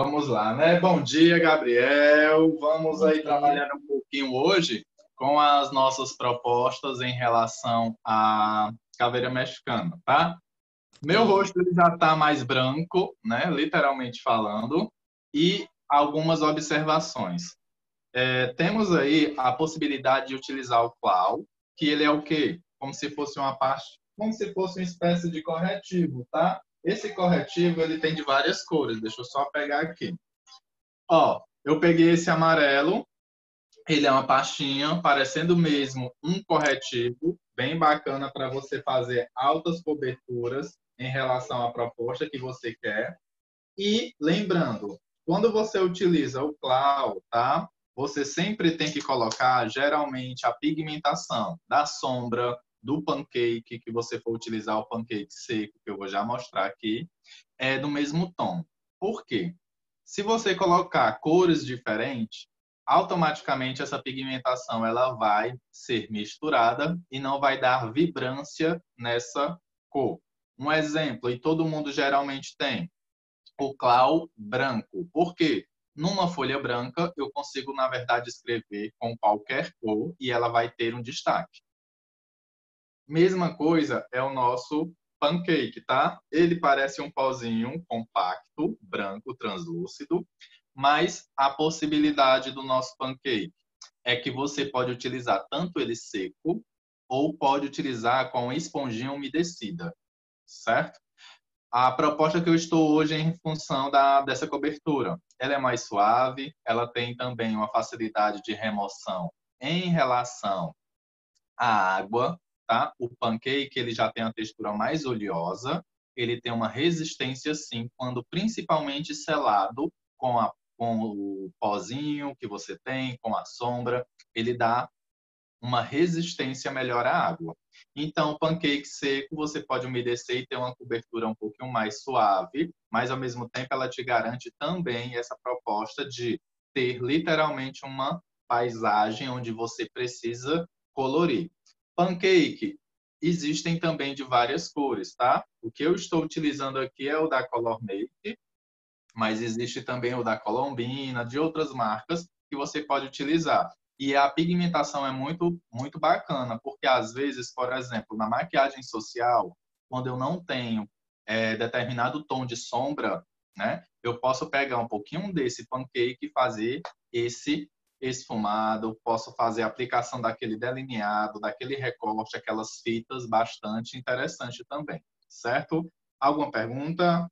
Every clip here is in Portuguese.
Vamos lá, né? Bom dia, Gabriel. Vamos Bom aí dia. trabalhar um pouquinho hoje com as nossas propostas em relação à caveira mexicana, tá? Meu Sim. rosto ele já está mais branco, né? Literalmente falando, e algumas observações. Temos aí a possibilidade de utilizar o clown, que ele é o quê? Como se fosse uma parte, como se fosse uma espécie de corretivo, tá? Esse corretivo ele tem de várias cores. Deixa eu só pegar aqui. Ó, eu peguei esse amarelo, ele é uma pastinha, parecendo mesmo um corretivo, bem bacana para você fazer altas coberturas em relação à proposta que você quer. E lembrando, quando você utiliza o cloud, tá? Você sempre tem que colocar, geralmente, a pigmentação da sombra, do pancake, que você for utilizar o pancake seco, que eu vou já mostrar aqui, é do mesmo tom. Por quê? Se você colocar cores diferentes, automaticamente essa pigmentação ela vai ser misturada e não vai dar vibrância nessa cor. Um exemplo, e todo mundo geralmente tem, o clau branco. Por quê? Numa folha branca, eu consigo, na verdade, escrever com qualquer cor e ela vai ter um destaque. Mesma coisa é o nosso pancake, tá? Ele parece um pozinho compacto, branco, translúcido, mas a possibilidade do nosso pancake é que você pode utilizar tanto ele seco ou pode utilizar com esponjinha umedecida, certo? A proposta que eu estou hoje é em função dessa cobertura. Ela é mais suave, ela tem também uma facilidade de remoção em relação à água, tá? O pancake ele já tem a textura mais oleosa, ele tem uma resistência sim, quando principalmente selado com o pozinho que você tem, com a sombra, ele dá uma resistência melhor à água. Então, o pancake seco você pode umedecer e ter uma cobertura um pouquinho mais suave, mas ao mesmo tempo ela te garante também essa proposta de ter literalmente uma paisagem onde você precisa colorir. Pancake existem também de várias cores, tá? O que eu estou utilizando aqui é o da Color Make, mas existe também o da Colombina, de outras marcas que você pode utilizar. E a pigmentação é muito, muito bacana, porque às vezes, por exemplo, na maquiagem social, quando eu não tenho determinado tom de sombra, né, eu posso pegar um pouquinho desse pancake e fazer esse esfumado, posso fazer a aplicação daquele delineado, daquele recorte, aquelas fitas bastante interessante também, certo? Alguma pergunta?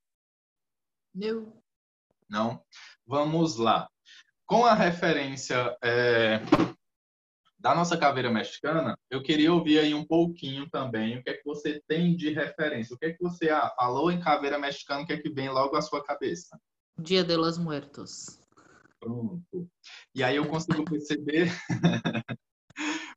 Meu. Não? Vamos lá. Com a referência da nossa caveira mexicana, eu queria ouvir aí um pouquinho também o que é que você tem de referência. O que é que você falou em caveira mexicana, o que é que vem logo à sua cabeça? Dia de los Muertos. Pronto. E aí eu consigo perceber,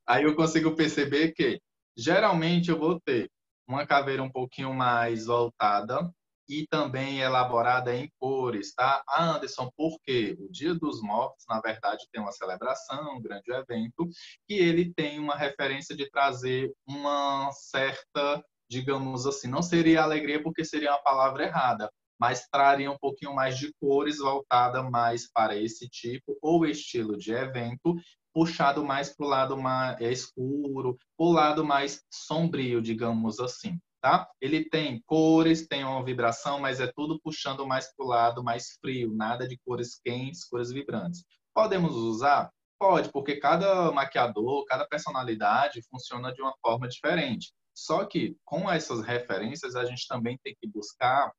aí eu consigo perceber que geralmente eu vou ter uma caveira um pouquinho mais voltada e também elaborada em cores, tá? Ah, Anderson, por quê? O Dia dos Mortos, na verdade, tem uma celebração, um grande evento, e ele tem uma referência de trazer uma certa, digamos assim, não seria alegria porque seria uma palavra errada, mas traria um pouquinho mais de cores voltada mais para esse tipo ou estilo de evento, puxado mais para o lado mais escuro, o lado mais sombrio, digamos assim. Tá? Ele tem cores, tem uma vibração, mas é tudo puxando mais para o lado mais frio, nada de cores quentes, cores vibrantes. Podemos usar? Pode, porque cada maquiador, cada personalidade funciona de uma forma diferente. Só que com essas referências a gente também tem que buscar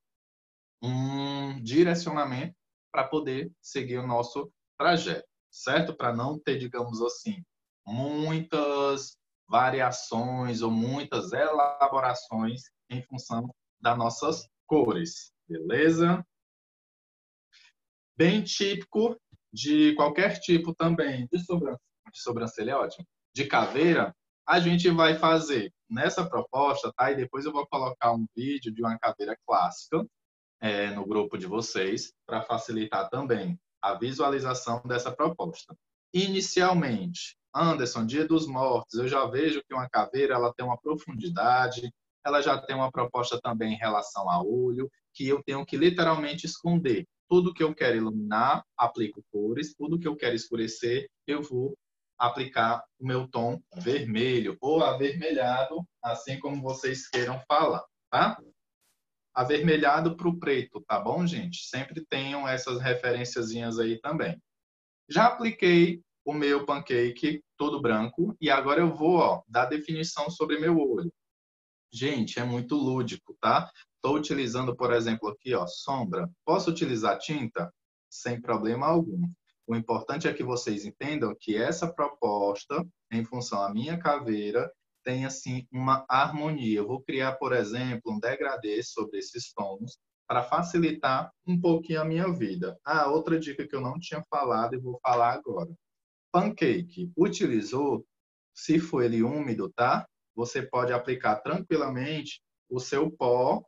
um direcionamento para poder seguir o nosso trajeto, certo? Para não ter, digamos assim, muitas variações ou muitas elaborações em função das nossas cores, beleza? Bem típico de qualquer tipo também de sobrancelha, ótimo, de caveira, a gente vai fazer nessa proposta, tá? E depois eu vou colocar um vídeo de uma caveira clássica no grupo de vocês, para facilitar também a visualização dessa proposta. Inicialmente, Anderson, Dia dos Mortos, eu já vejo que uma caveira ela tem uma profundidade, ela já tem uma proposta também em relação a olho, que eu tenho que literalmente esconder Tudo que eu quero iluminar, aplico cores. Tudo que eu quero escurecer, eu vou aplicar o meu tom vermelho ou avermelhado, assim como vocês queiram falar, tá? Avermelhado para o preto, tá bom, gente? Sempre tenham essas referenciazinhas aí também. Já apliquei o meu pancake todo branco e agora eu vou, dar definição sobre meu olho. Gente, é muito lúdico, tá? Estou utilizando, por exemplo, aqui, sombra. Posso utilizar tinta? Sem problema algum. O importante é que vocês entendam que essa proposta, em função à minha caveira, tem, assim, uma harmonia. Eu vou criar, por exemplo, um degradê sobre esses tons para facilitar um pouquinho a minha vida. Outra dica que eu não tinha falado e vou falar agora. Pancake, utilizou, se for ele úmido, tá? Você pode aplicar tranquilamente o seu pó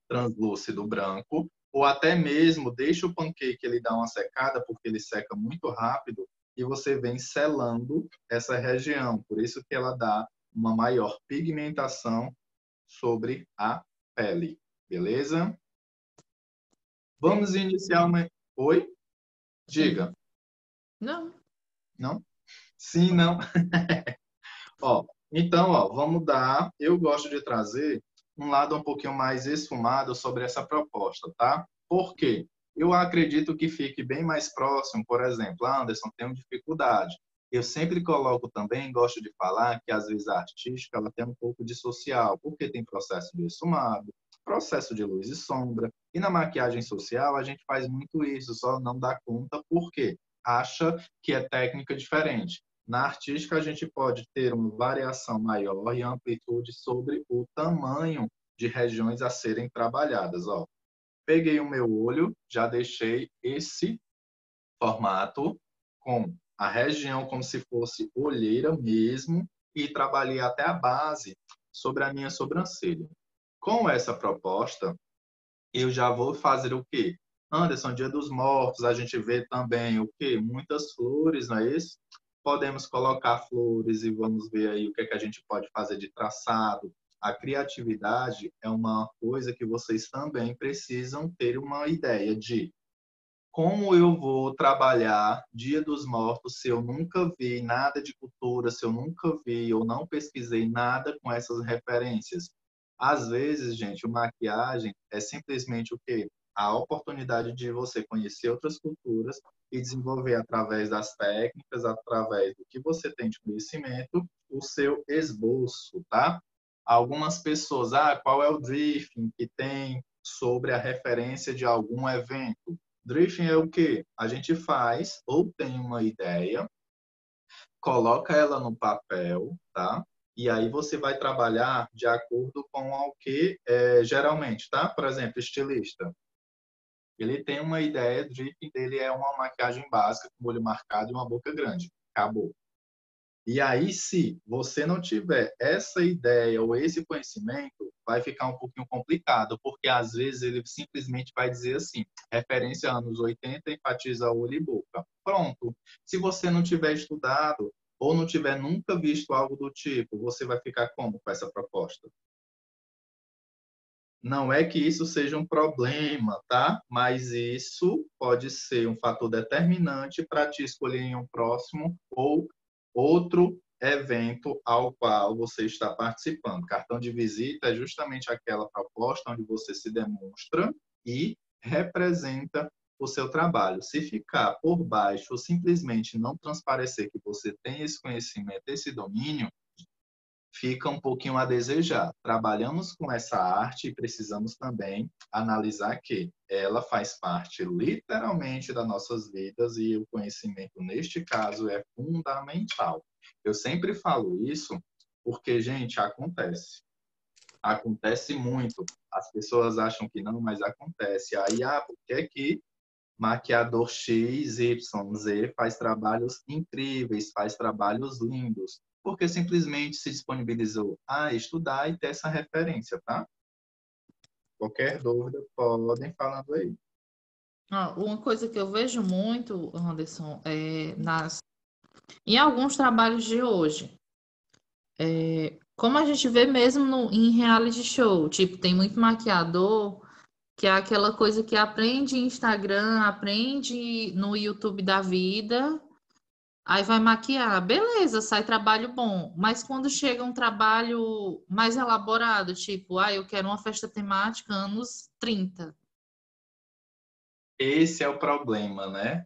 translúcido branco, ou até mesmo deixa o pancake ele dar uma secada, porque ele seca muito rápido, e você vem selando essa região. Por isso que ela dá uma maior pigmentação sobre a pele. Beleza? Vamos iniciar uma... Oi? Diga. Não. Não? Sim, não. Então, vamos dar. Eu gosto de trazer um lado um pouquinho mais esfumado sobre essa proposta, tá? Por quê? Eu acredito que fique bem mais próximo, por exemplo, Anderson, tenho dificuldade. Eu sempre coloco também, gosto de falar que às vezes a artística ela tem um pouco de social, porque tem processo de esfumado, processo de luz e sombra. E na maquiagem social a gente faz muito isso, só não dá conta porque acha que é técnica diferente. Na artística, a gente pode ter uma variação maior e amplitude sobre o tamanho de regiões a serem trabalhadas. Peguei o meu olho, já deixei esse formato com a região como se fosse olheira mesmo e trabalhei até a base sobre a minha sobrancelha. Com essa proposta, eu já vou fazer o quê? Anderson, Dia dos Mortos, a gente vê também o quê? Muitas flores, não é isso? Podemos colocar flores e vamos ver aí o que é que a gente pode fazer de traçado. A criatividade é uma coisa que vocês também precisam ter uma ideia de como eu vou trabalhar Dia dos Mortos se eu nunca vi nada de cultura, se eu nunca vi ou não pesquisei nada com essas referências. Às vezes, gente, maquiagem é simplesmente o quê? A oportunidade de você conhecer outras culturas e desenvolver através das técnicas, através do que você tem de conhecimento, o seu esboço, tá? Algumas pessoas, qual é o briefing que tem sobre a referência de algum evento? Briefing é o quê? A gente faz ou tem uma ideia, coloca ela no papel, tá? E aí você vai trabalhar de acordo com o que geralmente, tá? Por exemplo, estilista. Ele tem uma ideia, o briefing dele é uma maquiagem básica, com olho marcado e uma boca grande. Acabou. E aí, se você não tiver essa ideia ou esse conhecimento, vai ficar um pouquinho complicado, porque às vezes ele simplesmente vai dizer assim, referência anos 80, enfatiza olho e boca. Pronto. Se você não tiver estudado ou não tiver nunca visto algo do tipo, você vai ficar como com essa proposta? Não é que isso seja um problema, tá? Mas isso pode ser um fator determinante para te escolher em um próximo ou outro evento ao qual você está participando. Cartão de visita é justamente aquela proposta onde você se demonstra e representa o seu trabalho. Se ficar por baixo ou simplesmente não transparecer que você tem esse conhecimento, esse domínio, fica um pouquinho a desejar. Trabalhamos com essa arte e precisamos também analisar que ela faz parte literalmente das nossas vidas e o conhecimento, neste caso, é fundamental. Eu sempre falo isso porque, gente, acontece. Acontece muito. As pessoas acham que não, mas acontece. Aí, por que que maquiador X, Y, Z faz trabalhos incríveis, faz trabalhos lindos, porque simplesmente se disponibilizou a estudar e ter essa referência, tá? Qualquer dúvida, podem falando aí. Uma coisa que eu vejo muito, Anderson, em alguns trabalhos de hoje, como a gente vê mesmo em reality show, tipo, tem muito maquiador Que é aquela coisa que aprende em Instagram, aprende no YouTube da vida, aí vai maquiar. Beleza, sai trabalho bom. Mas quando chega um trabalho mais elaborado, tipo, eu quero uma festa temática anos 30. Esse é o problema, né?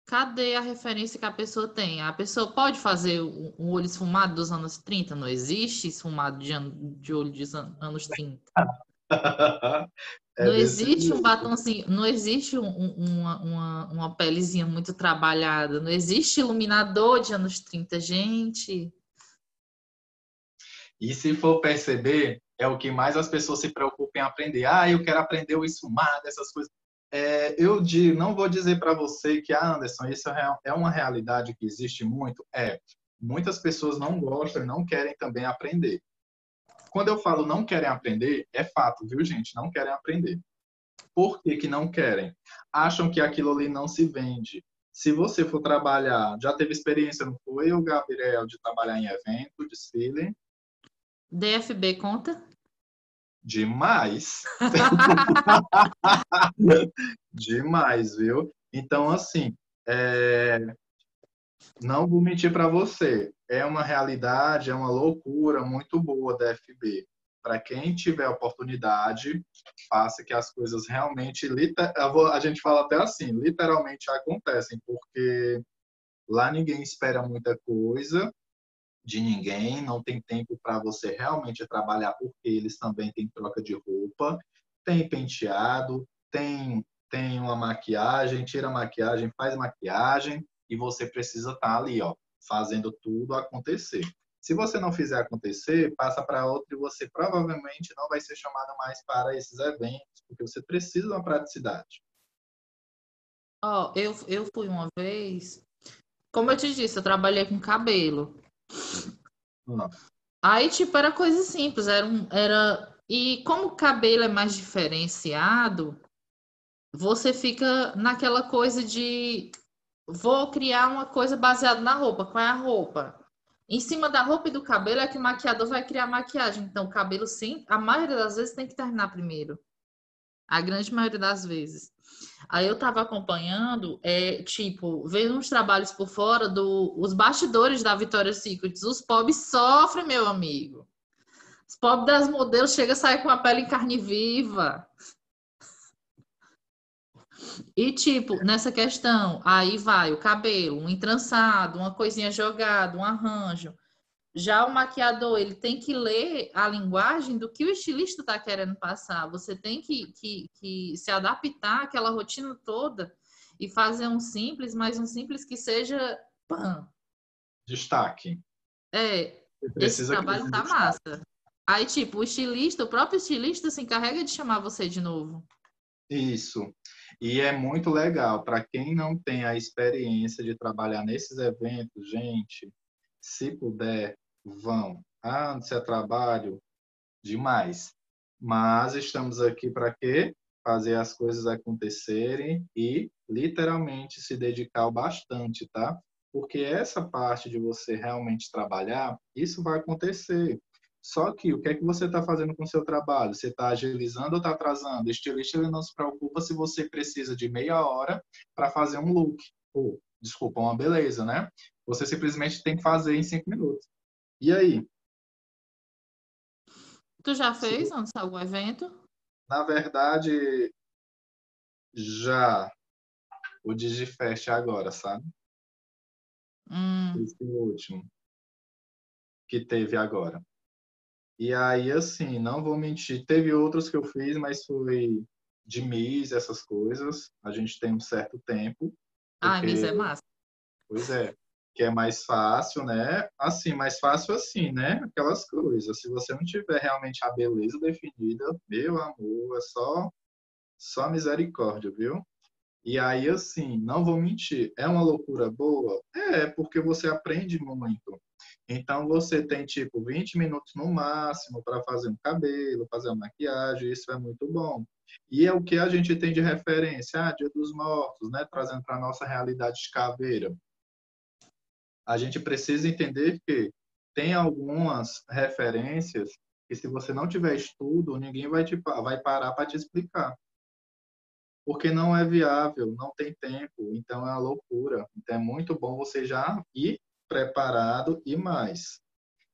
Cadê a referência que a pessoa tem? A pessoa pode fazer um olho esfumado dos anos 30? Não existe esfumado de olho dos anos 30. É Não desse existe um jeito. batonzinho, não existe uma pelezinha muito trabalhada, não existe iluminador de anos 30, gente. E se for perceber, é o que mais as pessoas se preocupam em aprender. Eu quero aprender o esfumado, essas coisas. Não vou dizer para você que, Anderson, isso é uma realidade que existe muito. Muitas pessoas não gostam e não querem também aprender. Quando eu falo não querem aprender, é fato, viu, gente? Não querem aprender. Por que que não querem? Acham que aquilo ali não se vende. Se você for trabalhar, já teve experiência, não foi, o Gabriel, de trabalhar em evento, desfile? DFB conta? Demais. Demais, viu? Então, assim, não vou mentir para você. É uma realidade, é uma loucura muito boa da FB. Para quem tiver oportunidade, faça que as coisas realmente, a gente fala até assim, literalmente acontecem, porque lá ninguém espera muita coisa de ninguém, não tem tempo para você realmente trabalhar, porque eles também têm troca de roupa, tem penteado, tem uma maquiagem, tira a maquiagem, faz maquiagem, e você precisa estar ali, ó, fazendo tudo acontecer. Se você não fizer acontecer, passa para outro e você provavelmente não vai ser chamado mais para esses eventos, porque você precisa de uma praticidade. Eu fui uma vez, como eu te disse, eu trabalhei com cabelo. Não. Aí, tipo, era coisa simples, E como o cabelo é mais diferenciado, você fica naquela coisa de vou criar uma coisa baseada na roupa. Qual é a roupa? Em cima da roupa e do cabelo é que o maquiador vai criar a maquiagem. Então, o cabelo, sim, a maioria das vezes tem que terminar primeiro. A grande maioria das vezes. Aí eu tava acompanhando, tipo, vendo uns trabalhos por fora os bastidores da Victoria's Secret. Os pobres sofrem, meu amigo. Os pobres das modelos chegam a sair com a pele em carne viva. E, tipo, nessa questão, aí vai o cabelo, um entrançado, uma coisinha jogada, um arranjo. Já o maquiador, ele tem que ler a linguagem do que o estilista está querendo passar. Você tem que se adaptar àquela rotina toda e fazer um simples, mas um simples que seja pã. Destaque. É, Você esse precisa criar trabalho um tá destaque. massa. Aí, tipo, o estilista, o próprio estilista se encarrega de chamar você de novo. Isso. E é muito legal. Para quem não tem a experiência de trabalhar nesses eventos, gente, se puder, vão. Antes é trabalho demais. Mas estamos aqui para quê? Fazer as coisas acontecerem e literalmente se dedicar ao bastante, tá? Porque essa parte de você realmente trabalhar, isso vai acontecer. Só que o que é que você está fazendo com o seu trabalho? Você está agilizando ou está atrasando? O estilista ele não se preocupa se você precisa de meia hora para fazer um look. Ou, desculpa, uma beleza, né? Você simplesmente tem que fazer em 5 minutos. E aí? Tu já Se, fez antes algum evento? na verdade, já o Digifest agora, sabe? Hum. Esse último que teve agora. E aí, assim, não vou mentir, teve outros que eu fiz, mas foi de Miss, essas coisas. A gente tem um certo tempo, Ai, Miss porque, é massa. pois é, que é mais fácil, né? Assim, mais fácil assim, né? Aquelas coisas. Se você não tiver realmente a beleza definida, meu amor, é só misericórdia, viu? E aí, assim, não vou mentir, é uma loucura boa? É, porque você aprende muito. Então, você tem, tipo, 20 minutos no máximo para fazer um cabelo, fazer uma maquiagem, isso é muito bom. E é o que a gente tem de referência, Dia dos Mortos, né? Trazendo para a nossa realidade de caveira. A gente precisa entender que tem algumas referências que, se você não tiver estudo, ninguém vai parar para te explicar. porque não é viável, não tem tempo, então é uma loucura. Então é muito bom você já ir preparado e mais.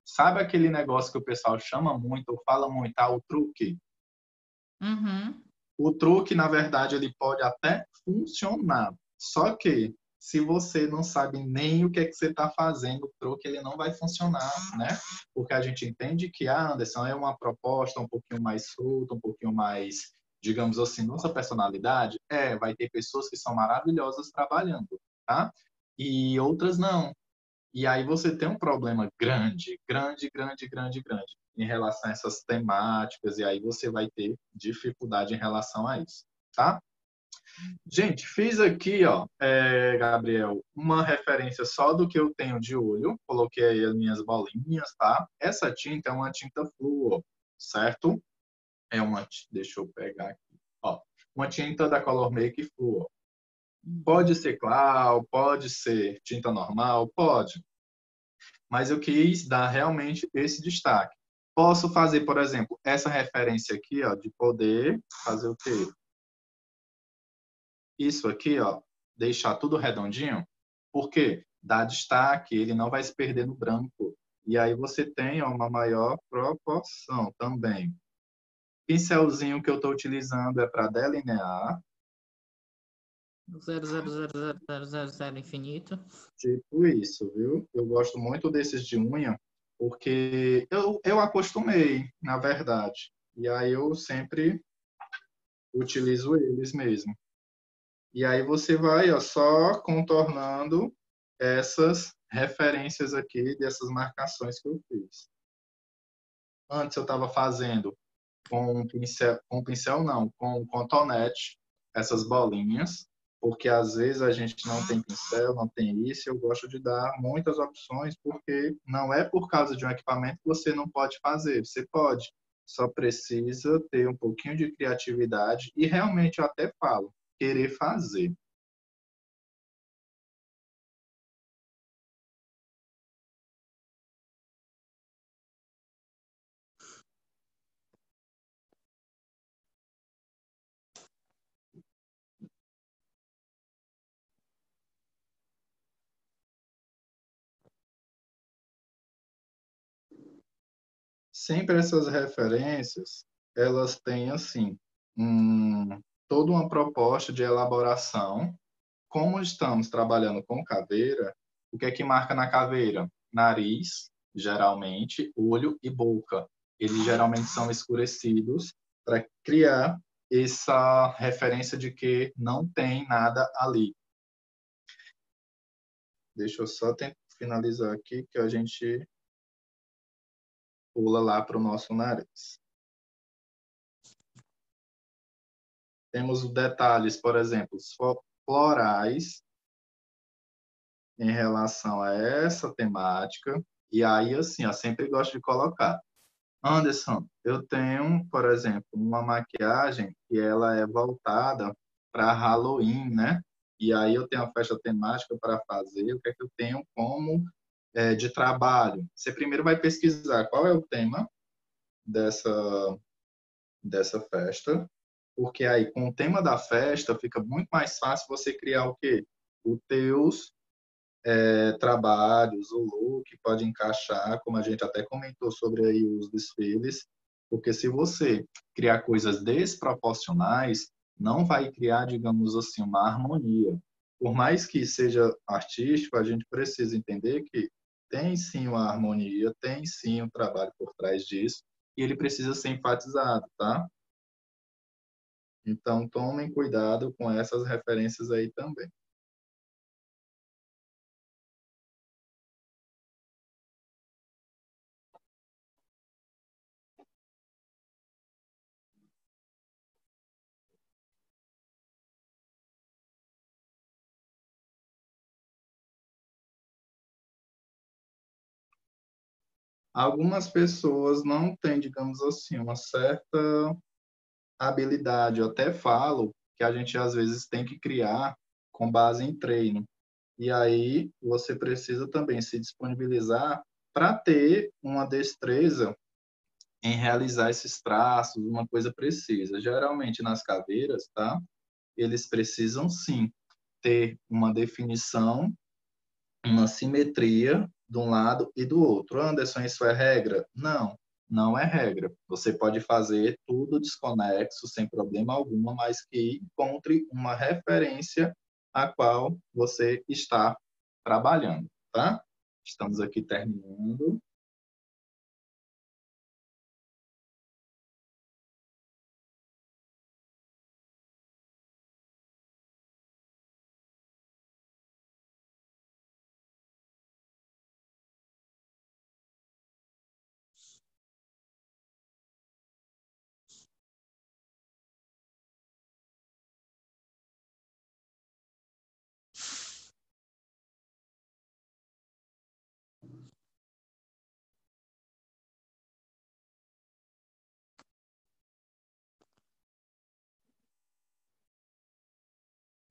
Sabe aquele negócio que o pessoal chama muito, ou fala muito, o truque? Uhum. O truque, na verdade, ele pode até funcionar. Só que, se você não sabe nem o que é que você está fazendo, o truque ele não vai funcionar, né? Porque a gente entende que a Anderson é uma proposta um pouquinho mais solta, um pouquinho mais, digamos assim, nossa personalidade. Vai ter pessoas que são maravilhosas trabalhando, tá? E outras não. E aí você tem um problema grande, grande, grande, grande, grande em relação a essas temáticas, e aí você vai ter dificuldade em relação a isso, tá? Gente, fiz aqui, ó, Gabriel, uma referência só do que eu tenho de olho, coloquei aí as minhas bolinhas, tá? Essa tinta é uma tinta fluo, certo? Deixa eu pegar aqui, ó, uma tinta da Color Make fluo. Pode ser claro, pode ser tinta normal, pode. Mas eu quis dar realmente esse destaque. Posso fazer, por exemplo, essa referência aqui, ó, de poder fazer o quê? Isso aqui, ó, deixar tudo redondinho, porque dá destaque, ele não vai se perder no branco. E aí você tem ó, uma maior proporção também. Pincelzinho que eu estou utilizando é para delinear, 0,0000000 infinito. tipo isso, viu? Eu gosto muito desses de unha, porque eu acostumei, na verdade. E aí eu sempre utilizo eles mesmo. E aí você vai ó, só contornando essas referências aqui dessas marcações que eu fiz. Antes eu estava fazendo com pincel não, com cotonete, essas bolinhas, porque às vezes a gente não tem pincel, não tem isso, eu gosto de dar muitas opções, porque não é por causa de um equipamento que você não pode fazer, você pode, só precisa ter um pouquinho de criatividade e realmente eu até falo, querer fazer. Sempre essas referências, elas têm, assim, toda uma proposta de elaboração. Como estamos trabalhando com caveira, o que é que marca na caveira? Nariz, geralmente, olho e boca. Eles geralmente são escurecidos para criar essa referência de que não tem nada ali. Deixa eu só finalizar aqui que a gente pula lá para o nosso nariz. Temos detalhes, por exemplo, florais em relação a essa temática. E aí, assim, eu sempre gosto de colocar. Anderson, eu tenho, por exemplo, uma maquiagem que ela é voltada para Halloween, né? E aí eu tenho a festa temática para fazer. O que é que eu tenho como de trabalho? Você primeiro vai pesquisar qual é o tema dessa, dessa festa, porque aí com o tema da festa fica muito mais fácil você criar o quê? Os teus trabalhos, o look pode encaixar, como a gente até comentou sobre aí os desfiles, porque se você criar coisas desproporcionais, não vai criar, digamos assim, uma harmonia. Por mais que seja artístico, a gente precisa entender que tem sim uma harmonia, tem sim um trabalho por trás disso, e ele precisa ser enfatizado, tá? Então, tomem cuidado com essas referências aí também. Algumas pessoas não têm, digamos assim, uma certa habilidade. Eu até falo que a gente às vezes tem que criar com base em treino. E aí você precisa também se disponibilizar para ter uma destreza em realizar esses traços, uma coisa precisa. Geralmente nas caveiras, tá? eles precisam sim ter uma definição, uma simetria de um lado e do outro. Anderson, isso é regra? Não, não é regra. Você pode fazer tudo desconexo, sem problema algum, mas que encontre uma referência a qual você está trabalhando, tá? Estamos aqui terminando.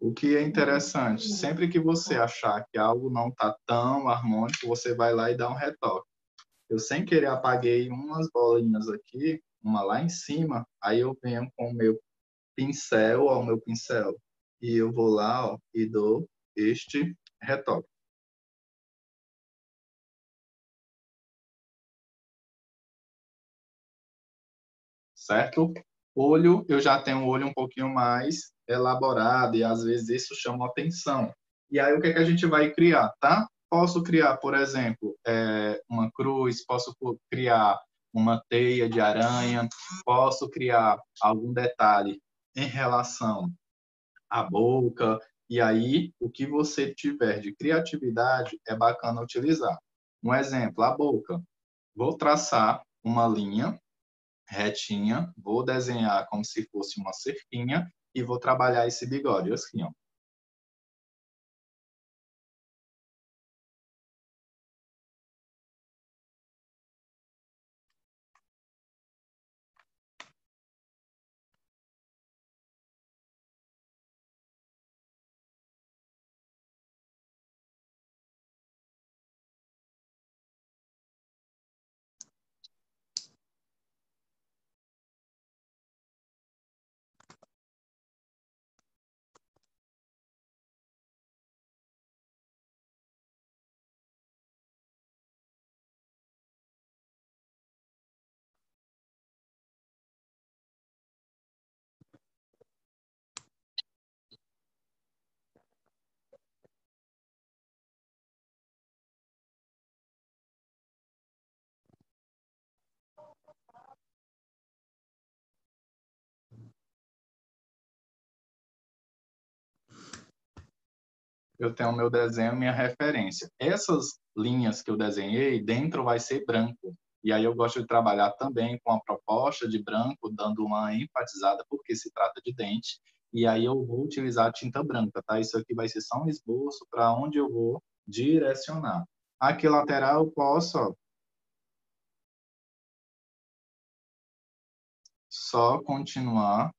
O que é interessante, sempre que você achar que algo não está tão harmônico, você vai lá e dá um retoque. Eu, sem querer, apaguei umas bolinhas aqui, uma lá em cima, aí eu venho com o meu pincel, ó, o meu pincel, e eu vou lá, ó, e dou este retoque, certo? Olho, eu já tenho um olho um pouquinho mais elaborado e às vezes isso chama atenção. E aí o que é que a gente vai criar, tá? Posso criar, por exemplo, uma cruz, posso criar uma teia de aranha, posso criar algum detalhe em relação à boca, e aí o que você tiver de criatividade é bacana utilizar. Um exemplo, a boca. Vou traçar uma linha retinha, vou desenhar como se fosse uma cerquinha e vou trabalhar esse bigode assim, ó. Eu tenho o meu desenho, minha referência. Essas linhas que eu desenhei, dentro vai ser branco. E aí eu gosto de trabalhar também com a proposta de branco, dando uma enfatizada porque se trata de dente. E aí eu vou utilizar a tinta branca, tá? Isso aqui vai ser só um esboço para onde eu vou direcionar. Aqui lateral eu posso, ó, só continuar,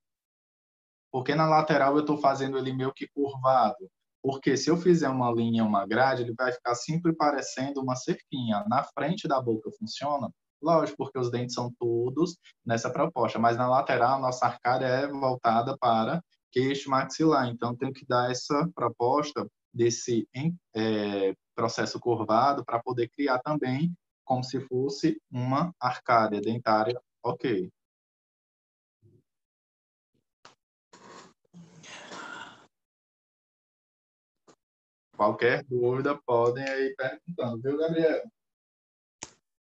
porque na lateral eu estou fazendo ele meio que curvado. Porque se eu fizer uma linha, uma grade, ele vai ficar sempre parecendo uma cerquinha. Na frente da boca funciona? Lógico, porque os dentes são todos nessa proposta, mas na lateral a nossa arcária é voltada para queixo maxilar. Então tem que dar essa proposta desse processo curvado para poder criar também como se fosse uma arcária dentária, ok. Qualquer dúvida, podem aí perguntando, viu, Gabriel?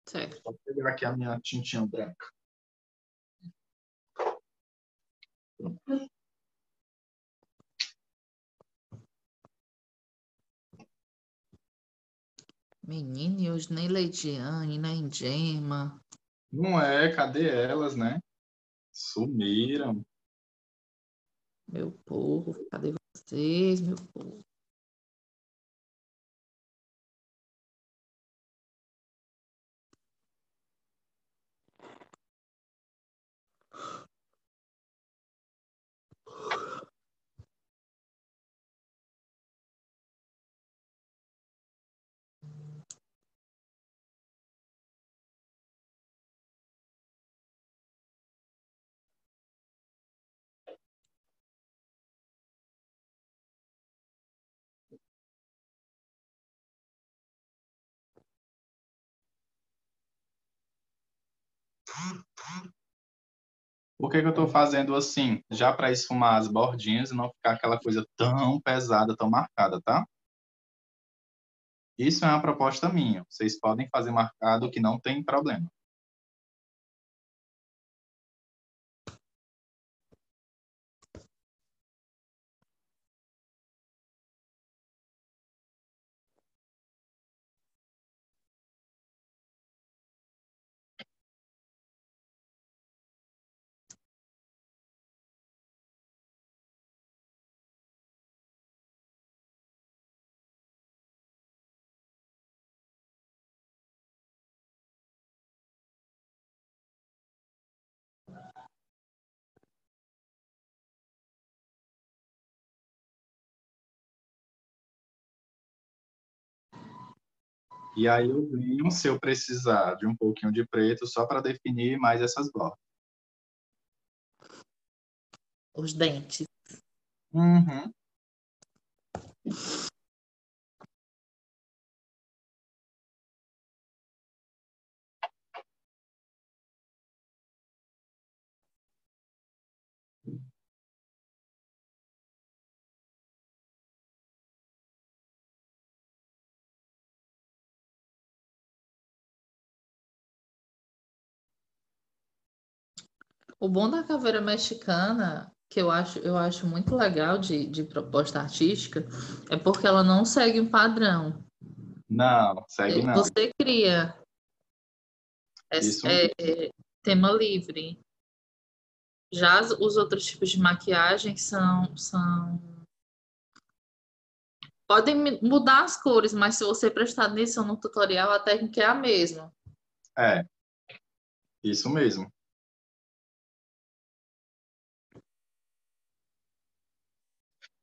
Certo. Vou pegar aqui a minha tintinha branca. Menino, e hoje nem Leidiane, nem Gemma. Não é, cadê elas, né? Sumiram. Meu povo, cadê vocês, meu povo? Por que que eu estou fazendo assim? Já para esfumar as bordinhas e não ficar aquela coisa tão pesada, tão marcada, tá? Isso é uma proposta minha. Vocês podem fazer marcado que não tem problema. E aí eu venho, se eu precisar de um pouquinho de preto, só para definir mais essas bordas. Os dentes. Uhum. O bom da caveira mexicana, que eu acho muito legal de proposta artística, é porque ela não segue um padrão. Não, segue não. Você cria Isso tema livre. Já os outros tipos de maquiagem podem mudar as cores, mas se você prestar atenção no tutorial, a técnica é a mesma. é, isso mesmo.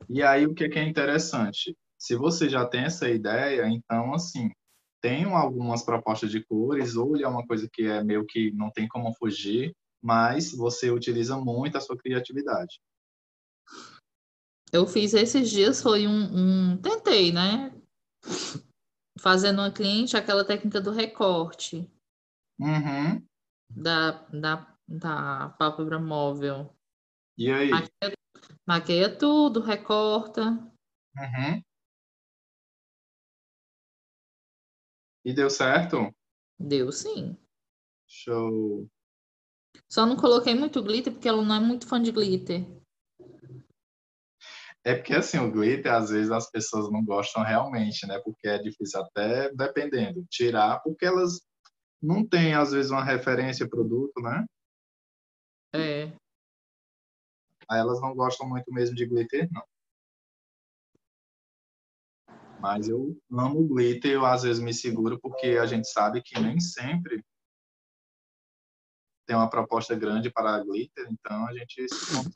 E aí, o que é interessante? Se você já tem essa ideia, então, assim, tenham algumas propostas de cores, ou é uma coisa que é meio que não tem como fugir, mas você utiliza muito a sua criatividade. Eu fiz esses dias, foi tentei, né? Fazendo uma cliente aquela técnica do recorte Uhum. da pálpebra móvel. E aí? Maqueia tudo, recorta. Uhum. E deu certo? Deu sim. Show. Só não coloquei muito glitter porque ela não é muito fã de glitter. É porque, assim, o glitter, às vezes, as pessoas não gostam realmente, né? Porque é difícil até, dependendo, tirar, porque elas não têm, às vezes, uma referência ao produto, né? É. Aí elas não gostam muito mesmo de glitter, não. Mas eu amo o glitter, eu às vezes me seguro, porque a gente sabe que nem sempre tem uma proposta grande para glitter, então a gente se conta.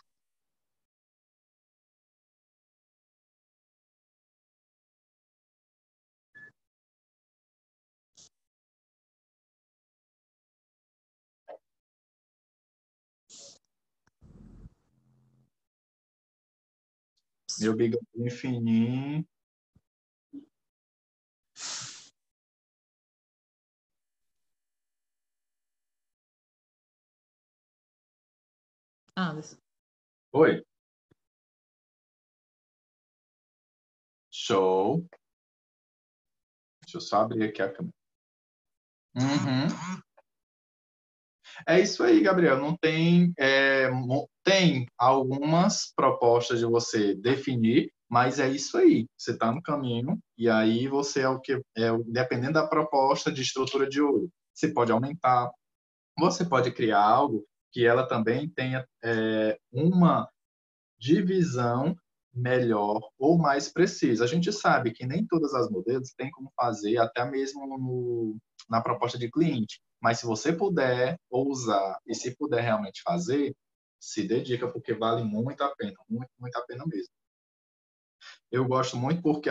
Meu bigodinho fininho. Ah, Oi. Show. Deixa eu só abrir aqui a câmera. Uhum. É isso aí, Gabriel. Não tem, tem algumas propostas de você definir, mas é isso aí. Você está no caminho e aí você é o que dependendo da proposta de estrutura de olho, você pode aumentar, você pode criar algo que ela também tenha uma divisão melhor ou mais precisa. A gente sabe que nem todas as modelos têm como fazer, até mesmo na proposta de cliente. Mas se você puder ousar e se puder realmente fazer, se dedica, porque vale muito a pena, muito, muito a pena mesmo. Eu gosto muito porque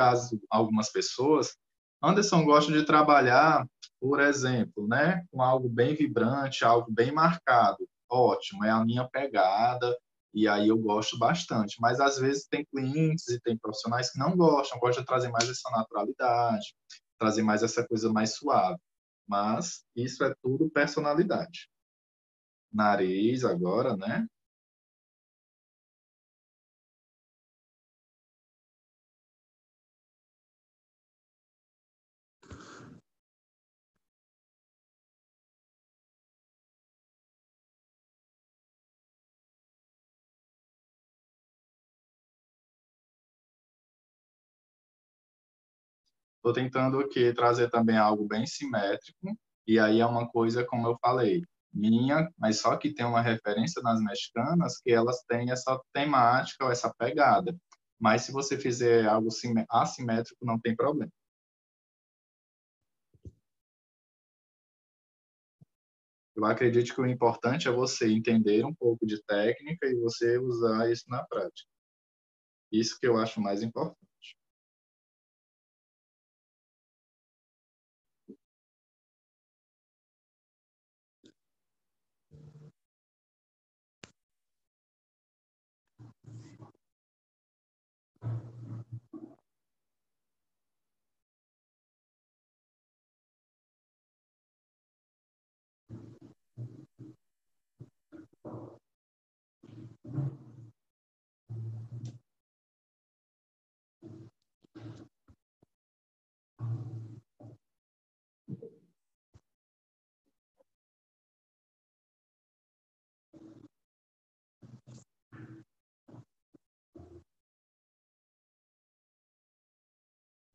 algumas pessoas, Anderson gosta de trabalhar, por exemplo, né, com algo bem vibrante, algo bem marcado. Ótimo, é a minha pegada e aí eu gosto bastante. Mas às vezes tem clientes e tem profissionais que não gostam, gostam de trazer mais essa naturalidade, trazer mais essa coisa mais suave. Mas isso é tudo personalidade. nariz agora, né? Estou tentando aqui trazer também algo bem simétrico, e aí é uma coisa, como eu falei, minha, mas só que tem uma referência nas mexicanas que elas têm essa temática ou essa pegada. Mas se você fizer algo assimétrico, não tem problema. Eu acredito que o importante é você entender um pouco de técnica e você usar isso na prática. Isso que eu acho mais importante.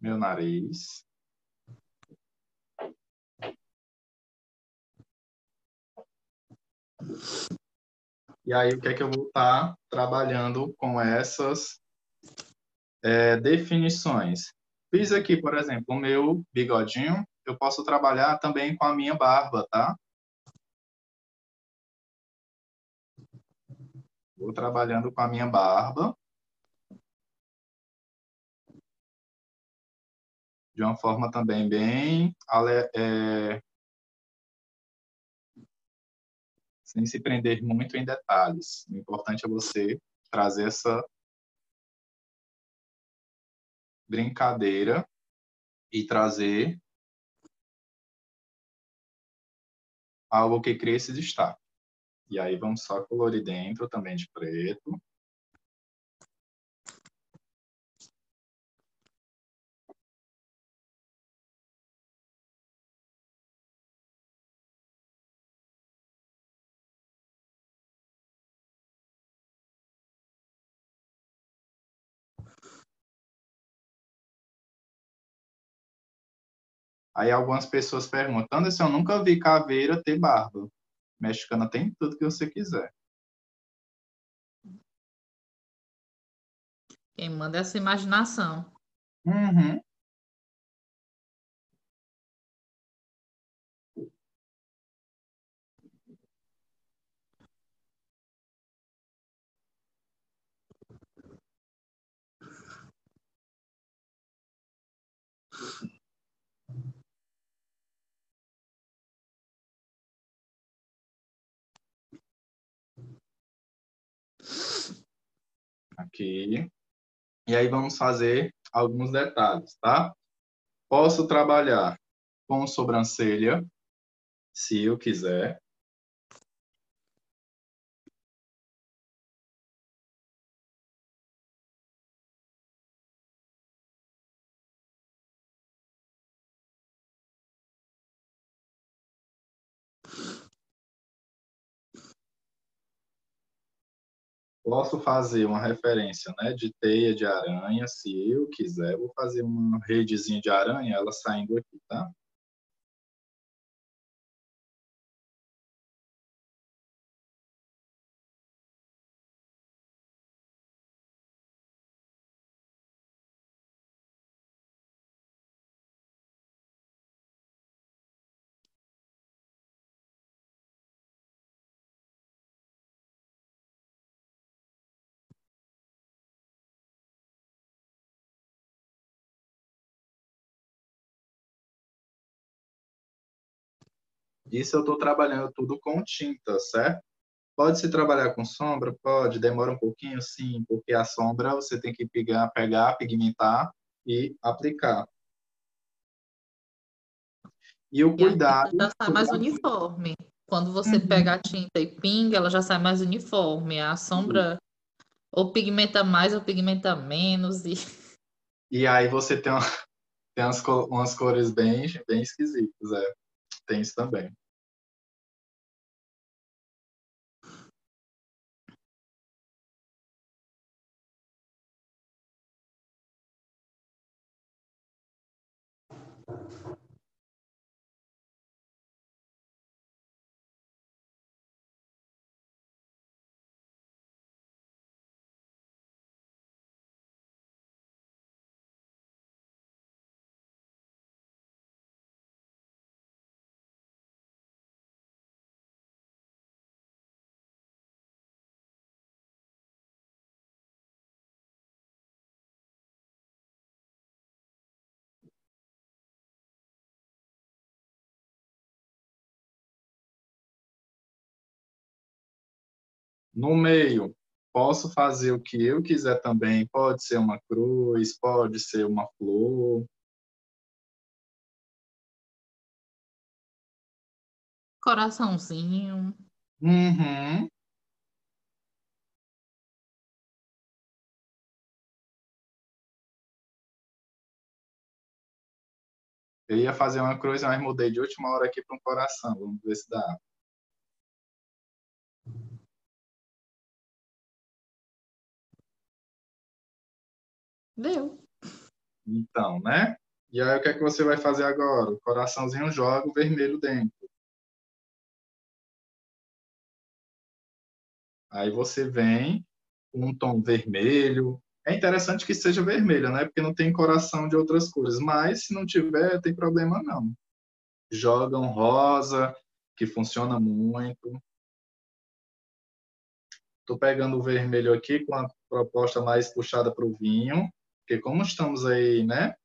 Meu nariz. E aí, o que é que eu vou estar trabalhando com essas definições? Fiz aqui, por exemplo, o meu bigodinho. Eu posso trabalhar também com a minha barba, tá? Vou trabalhando com a minha barba de uma forma também bem sem se prender muito em detalhes. O importante é você trazer essa brincadeira e trazer algo que crie esse destaque. E aí vamos só colorir dentro também de preto. Aí algumas pessoas perguntam, Anderson, eu nunca vi caveira ter barba. Mexicana tem tudo que você quiser. Quem manda é essa imaginação. Uhum. Aqui. E aí vamos fazer alguns detalhes, tá? Posso trabalhar com sobrancelha, se eu quiser. Posso fazer uma referência, né, de teia de aranha, se eu quiser. Vou fazer uma redezinha de aranha, ela saindo aqui, tá? Isso eu estou trabalhando tudo com tinta, certo? Pode-se trabalhar com sombra? Pode. Demora um pouquinho? Sim, porque a sombra você tem que pegar, pigmentar e aplicar. E o E a tinta cuidado, já sai mais uniforme. Quando você pega a tinta e pinga, ela já sai mais uniforme. A sombra ou pigmenta mais ou pigmenta menos. E aí você tem, tem umas cores bem, bem esquisitas, tem isso também. No meio, posso fazer o que eu quiser também. Pode ser uma cruz, pode ser uma flor. Coraçãozinho. Uhum. Eu ia fazer uma cruz, mas mudei de última hora aqui para um coração. Vamos ver se dá. Deu. Então, né? E aí, o que é que você vai fazer agora? O coraçãozinho joga o vermelho dentro. Aí você vem com um tom vermelho. É interessante que seja vermelho, né? Porque não tem coração de outras cores. Mas, se não tiver, tem problema não. Joga um rosa, que funciona muito. Estou pegando o vermelho aqui com a proposta mais puxada para o vinho. Porque como estamos aí, né?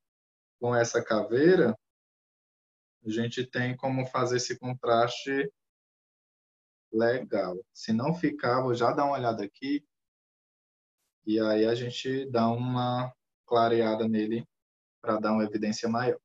Com essa caveira, a gente tem como fazer esse contraste legal. Se não ficar, vou já dar uma olhada aqui e aí a gente dá uma clareada nele para dar uma evidência maior.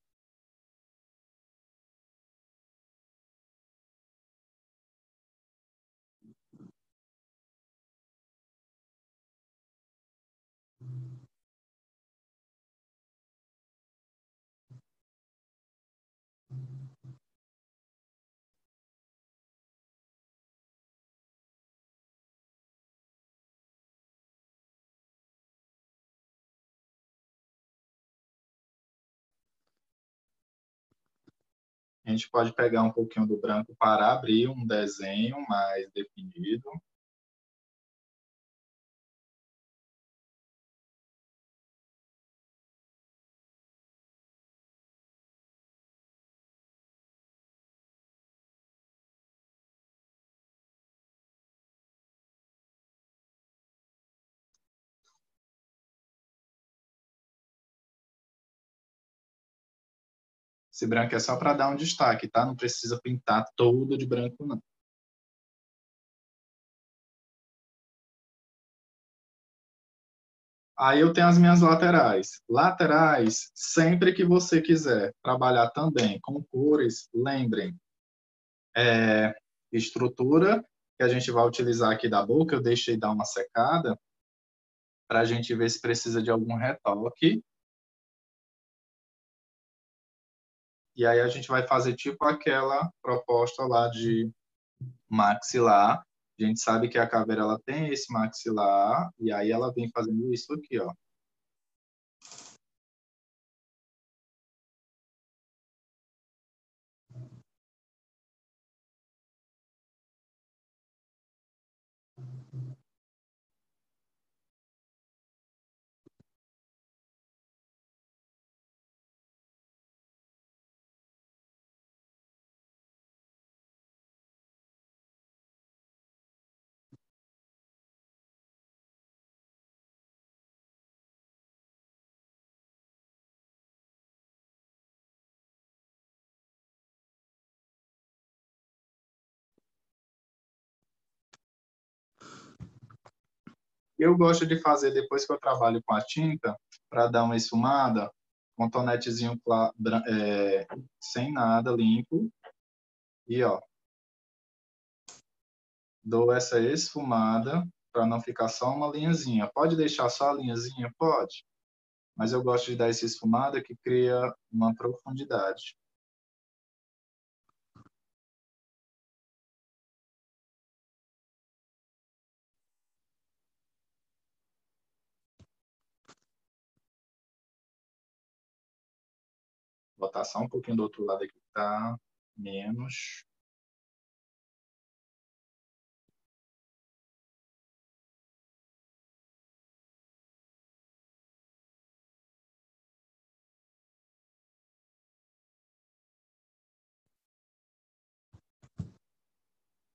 A gente pode pegar um pouquinho do branco para abrir um desenho mais definido. Esse branco é só para dar um destaque, tá? Não precisa pintar todo de branco, não. Aí eu tenho as minhas laterais. Laterais, sempre que você quiser trabalhar também com cores, lembrem, estrutura que a gente vai utilizar aqui da boca, eu deixei dar uma secada para a gente ver se precisa de algum retoque. E aí a gente vai fazer tipo aquela proposta lá de maxilar. A gente sabe que a caveira ela tem esse maxilar e aí ela vem fazendo isso aqui, ó. Eu gosto de fazer depois que eu trabalho com a tinta, para dar uma esfumada, um tonetezinho sem nada, limpo. E ó, dou essa esfumada para não ficar só uma linhazinha. Pode deixar só a linhazinha? Pode. Mas eu gosto de dar essa esfumada que cria uma profundidade. Vou botar só um pouquinho do outro lado aqui, tá? Menos.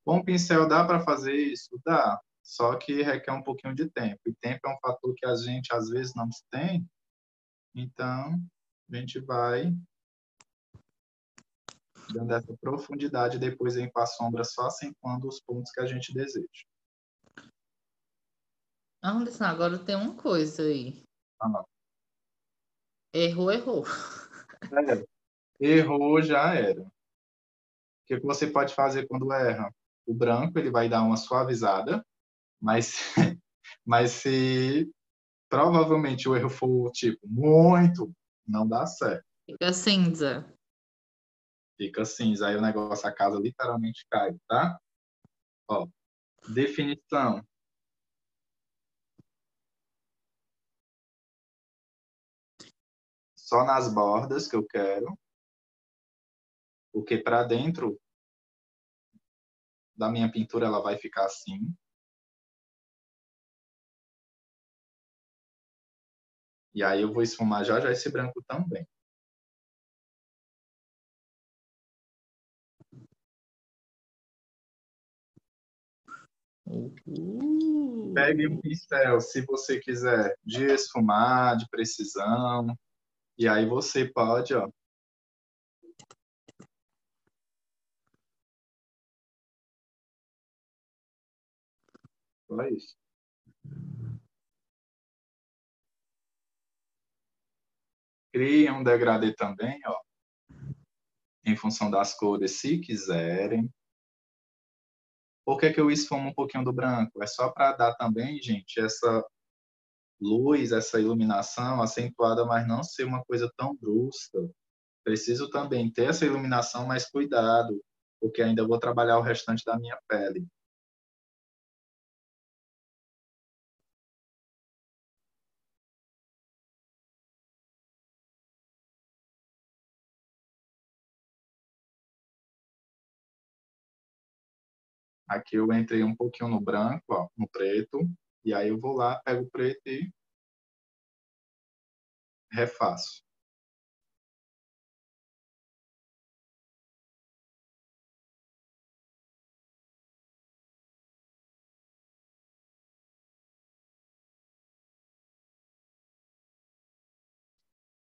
Com o pincel dá para fazer isso? Dá. Só que requer um pouquinho de tempo. E tempo é um fator que a gente às vezes não tem. Então, a gente vai dando essa profundidade, depois vem com a sombra só acentuando os pontos que a gente deseja. Anderson, agora tem uma coisa aí. Ah, Errou, errou. é. Errou, já era. O que você pode fazer quando erra? O branco ele vai dar uma suavizada, mas, mas se provavelmente o erro for tipo muito, não dá certo. Fica cinza. Fica cinza, aí o negócio, a casa literalmente cai, tá? Ó, definição. Só nas bordas que eu quero, porque para dentro da minha pintura ela vai ficar assim. E aí eu vou esfumar já já esse branco também. Pegue um pincel, se você quiser, de esfumar, de precisão. E aí você pode, ó. Olha isso. Cria um degradê também, ó. Em função das cores, se quiserem. Por que que eu esfumo um pouquinho do branco? É só para dar também, gente, essa luz, essa iluminação acentuada, mas não ser uma coisa tão brusca. Preciso também ter essa iluminação, mas cuidado, porque ainda vou trabalhar o restante da minha pele. Aqui eu entrei um pouquinho no branco, ó, no preto, e aí eu vou lá, pego o preto e refaço.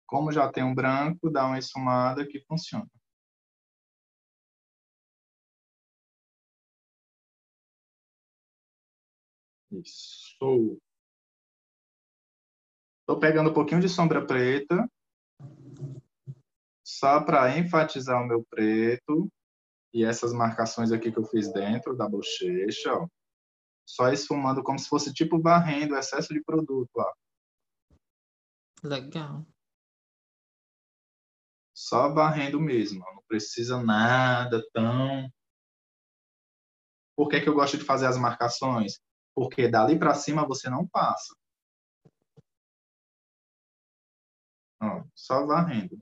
Como já tem um branco, dá uma esfumada que funciona. Isso. Estou pegando um pouquinho de sombra preta, só para enfatizar o meu preto e essas marcações aqui que eu fiz dentro da bochecha, ó. Só esfumando como se fosse tipo varrendo o excesso de produto, ó. Legal. Só varrendo mesmo, ó. Não precisa nada tão. Por que que eu gosto de fazer as marcações? Porque dali para cima você não passa. Ó, só varrendo.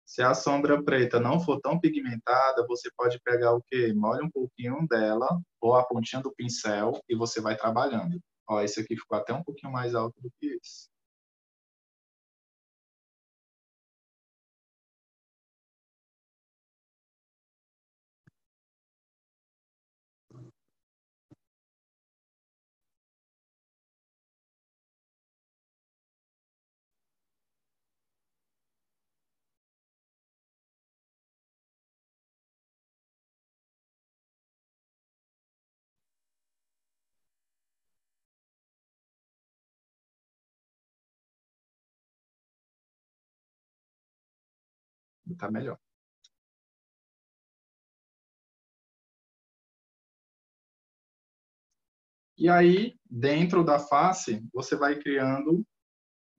Se a sombra preta não for tão pigmentada, você pode pegar o quê? Molha um pouquinho dela, ou a pontinha do pincel, e você vai trabalhando. Ó, esse aqui ficou até um pouquinho mais alto do que esse. Tá melhor. E aí, dentro da face, você vai criando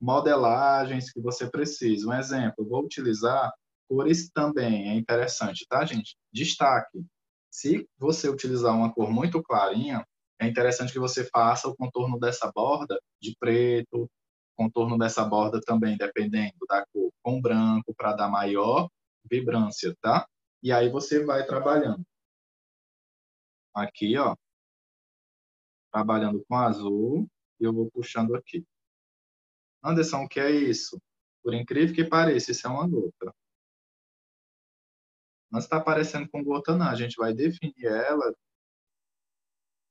modelagens que você precisa. Um exemplo, vou utilizar cores também, é interessante, tá, gente? Destaque. Se você utilizar uma cor muito clarinha, é interessante que você faça o contorno dessa borda de preto, contorno dessa borda também, dependendo da cor, com branco, para dar maior vibrância, tá? E aí você vai trabalhando. Aqui, ó, trabalhando com azul, e eu vou puxando aqui. Anderson, o que é isso? Por incrível que pareça, isso é uma gota. Não está aparecendo com gota, não. A gente vai definir ela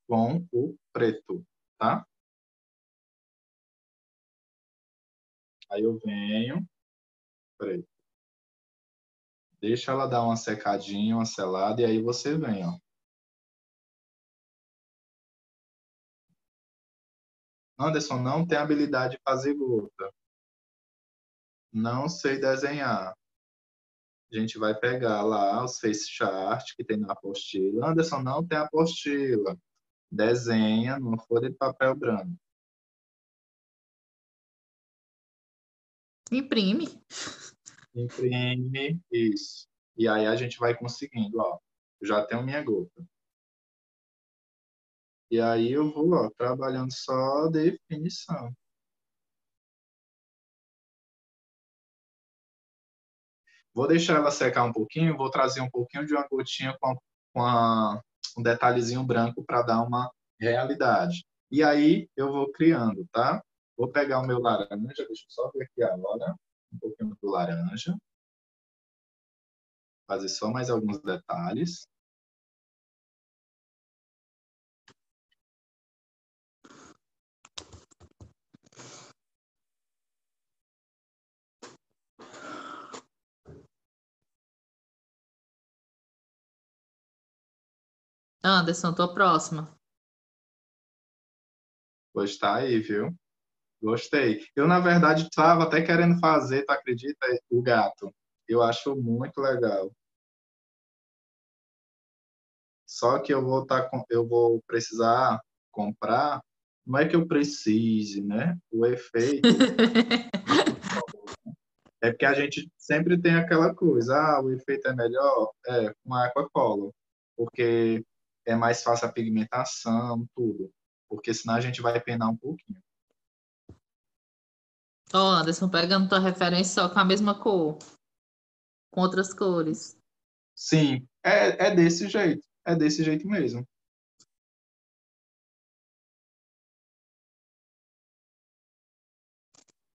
com o preto, tá? Aí eu venho, preto. Deixa ela dar uma secadinha, uma selada, e aí você vem, ó. Anderson, não tem habilidade de fazer gota. Não sei desenhar. A gente vai pegar lá os face chart que tem na apostila. Anderson, não tem apostila. Desenha numa folha de papel branco. Imprime. Imprime, isso. E aí a gente vai conseguindo, ó. Eu já tenho minha gota. E aí eu vou, ó, trabalhando só definição. Vou deixar ela secar um pouquinho, vou trazer um pouquinho de uma gotinha um detalhezinho branco para dar uma realidade. E aí eu vou criando, tá? Vou pegar o meu laranja, deixa eu só ver aqui agora, um pouquinho do laranja, fazer só mais alguns detalhes. Anderson, tô próxima. Pois tá aí, viu? Gostei. Eu, na verdade, estava até querendo fazer, tu acredita, o gato. Eu acho muito legal. Só que eu vou precisar comprar. Não é que eu precise, né? O efeito é porque a gente sempre tem aquela coisa, o efeito é melhor com a Aquacolor, porque é mais fácil a pigmentação, tudo. Porque senão a gente vai penar um pouquinho. Ó, Anderson, pegando tua referência só com a mesma cor, com outras cores. Sim, é desse jeito. É desse jeito mesmo.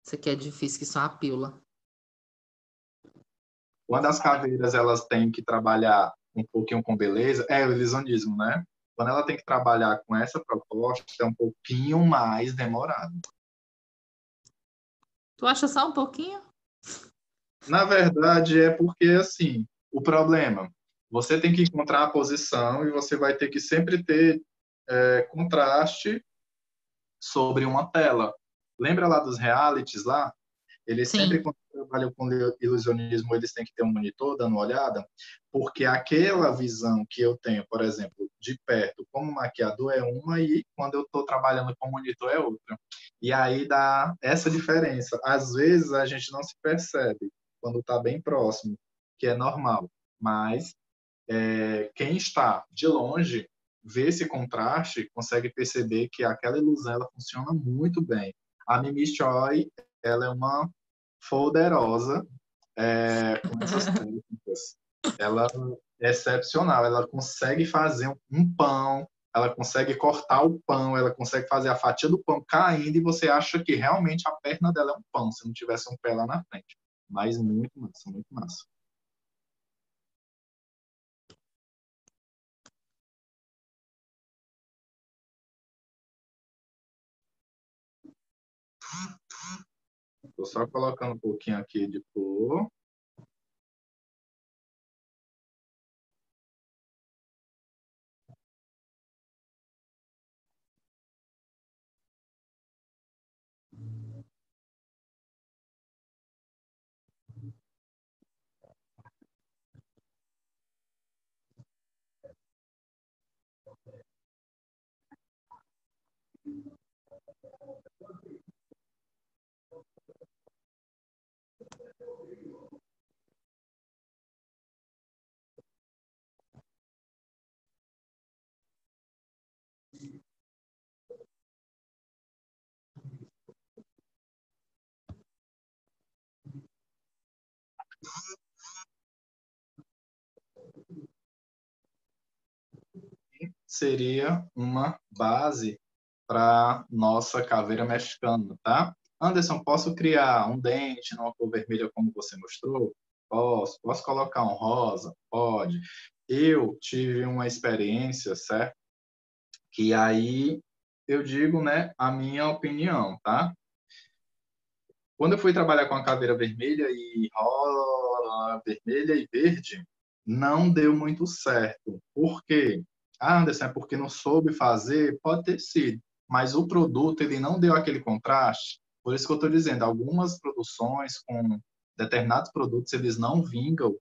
Isso aqui é difícil, que só a pílula. Quando as caveiras elas têm que trabalhar um pouquinho com beleza, é o ilusionismo, né? Quando ela tem que trabalhar com essa proposta, é um pouquinho mais demorado. Tu acha só um pouquinho? Na verdade, é porque, assim, o problema, você tem que encontrar a posição e você vai ter que sempre ter contraste sobre uma tela. Lembra lá dos realities lá? Eles sempre, Sim. quando trabalham com ilusionismo, eles têm que ter um monitor dando uma olhada, porque aquela visão que eu tenho, por exemplo, de perto, como maquiador, é uma, e quando eu estou trabalhando com monitor é outra. E aí dá essa diferença. Às vezes a gente não se percebe quando está bem próximo, que é normal, mas quem está de longe vê esse contraste, consegue perceber que aquela ilusão ela funciona muito bem. A Mimi Choi, ela é uma poderosa com essas técnicas. Ela é excepcional, ela consegue fazer um pão, ela consegue cortar o pão, ela consegue fazer a fatia do pão caindo e você acha que realmente a perna dela é um pão, se não tivesse um pé lá na frente. Mas muito massa, muito massa. Estou só colocando um pouquinho aqui de cor. seria uma base para nossa caveira mexicana, tá? Anderson, posso criar um dente numa cor vermelha como você mostrou? Posso. Posso colocar um rosa? Pode. Eu tive uma experiência, certo? Que aí eu digo, né, a minha opinião, tá? Quando eu fui trabalhar com a caveira vermelha e rosa, vermelha e verde, não deu muito certo. Por quê? Ah, Anderson, é porque não soube fazer? Pode ter sido. Mas o produto, ele não deu aquele contraste. Por isso que eu estou dizendo, algumas produções com determinados produtos, eles não vingam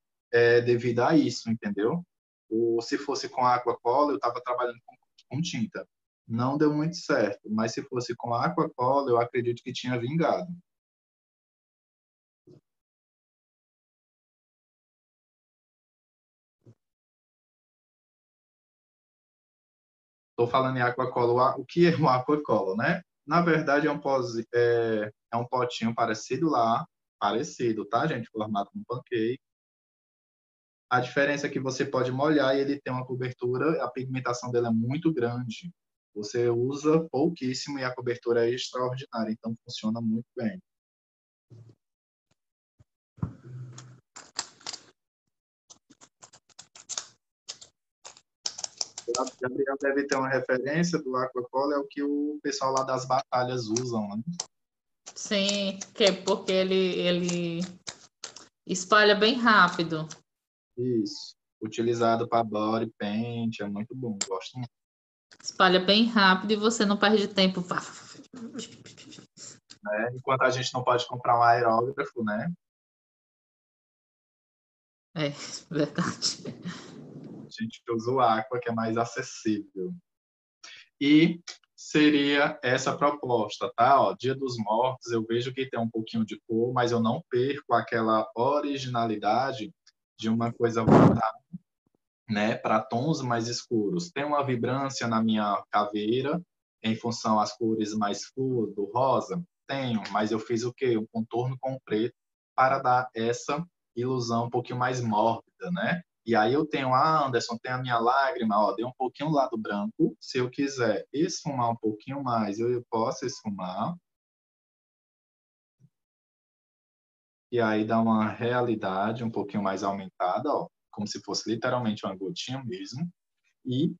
devido a isso, entendeu? Ou se fosse com Aquacola, eu estava trabalhando com tinta. Não deu muito certo. Mas se fosse com Aquacola, eu acredito que tinha vingado. Estou falando em aquacola. O que é um aquacola, né? Na verdade, é um potinho parecido lá, parecido, tá, gente? Formado como pancake. A diferença é que você pode molhar e ele tem uma cobertura, a pigmentação dele é muito grande. Você usa pouquíssimo e a cobertura é extraordinária, então funciona muito bem. O Gabriel deve ter uma referência do aquacola, é o que o pessoal lá das batalhas usam, né? Sim, que é porque ele espalha bem rápido. Isso. Utilizado para body paint, é muito bom, gosto muito. Espalha bem rápido e você não perde tempo. Né? Enquanto a gente não pode comprar um aerógrafo, né? É, verdade. A gente usa o Aqua, que é mais acessível. E seria essa proposta, tá? Ó, Dia dos Mortos, eu vejo que tem um pouquinho de cor, mas eu não perco aquela originalidade de uma coisa voltada, né, para tons mais escuros. Tem uma vibrância na minha caveira em função às cores mais fluas do rosa? Tenho, mas eu fiz o quê? Um contorno com preto para dar essa ilusão um pouquinho mais mórbida, né? E aí eu tenho, Anderson, tem a minha lágrima, ó, dei um pouquinho do lado branco. Se eu quiser esfumar um pouquinho mais, eu posso esfumar. E aí dá uma realidade um pouquinho mais aumentada, ó, como se fosse literalmente uma gotinha mesmo. E